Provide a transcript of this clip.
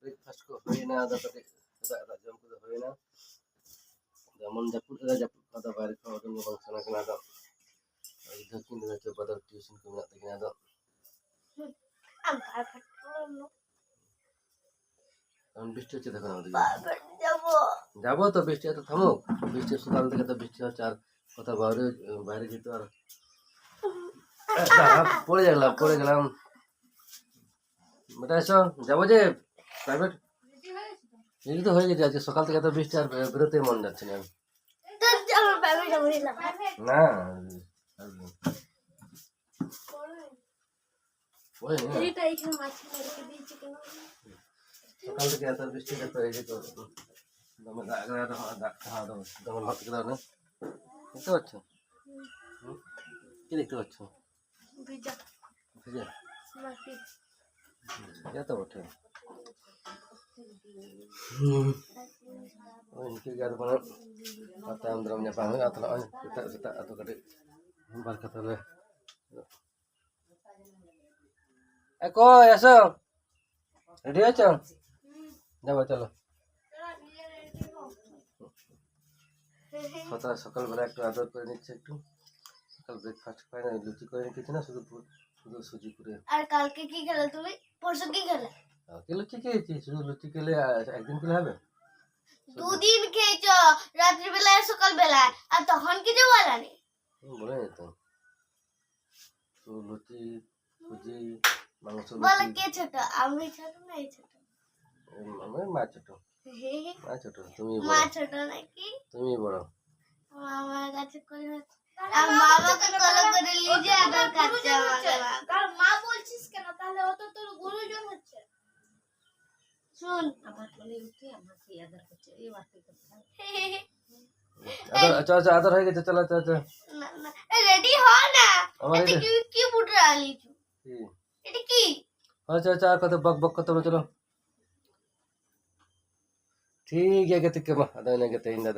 breakfast को होइना आदा कटे आदा जम को होइना যেমন জাপুর খাওয়া বাইরে খাওয়া জন্য এবং সানা কেনা দাও দক্ষিণ দিকে বাজার টিউশন করে না কিনা দাও এখন বৃষ্টি হচ্ছে দেখো আমাদের যাবো তো বৃষ্টি এত থামুক বৃষ্টি সকাল থেকে তো বৃষ্টি হচ্ছে আর কথা বাইরে যেতে আর পড়ে গেলাম বেটা এসো যাবো যে প্রাইভেট এই তো হয়ে গেছে আজকে সকাল থেকে তো বৃষ্টি আর বেরোতে মন যাচ্ছে না না সকাল থেকে এত বৃষ্টি দেখতে এই যে তো দেখতে পাচ্ছ কি দেখতে পাচ্ছ তো বটে इनके घर पर आता हम द्रम ने पावे आता सेटा अतो कटे बार कथा ले एको ऐसा रेडी हो चल जाओ चलो पता सकाल बेला একটু আদর করে নিচ্ছে একটু সকাল ব্রেকফাস্ট পাই না লুচি করে নিচ্ছে না শুধু সুজি করে আর কালকে কি খেলে তুমি পরশু কি খেলে কালকে লুচি খেয়েছি শুধু লুচি খেলে একদিন খেলে হবে দুদিন খেয়েছো রাত্রি বেলা আর সকাল বেলা আর তখন কিছু বলানি বলে তো তো লুচি সুজি মাংস বলে কে ছোট আমি ছোট না এই ছোট আমি মা ছোট তুমি মা ছোট নাকি তুমি বড় আমার কাছে করে আর মামাকে কল করে লিজে আদর করছে কারণ মা বলছিস কেন তাহলে ও তো তোর গুরুজন হচ্ছে শুন আমার কোলে উঠে আমাকে আদর করছে এই বাকি কথা আচ্ছা আদর হয়ে গেছে চলো চলো না রেডি হ না এটা কি বুটরা আলিছো এটা কি আচ্ছা কত বক কত চলো ठीक है कहते के मा अदा ने कहते इंदा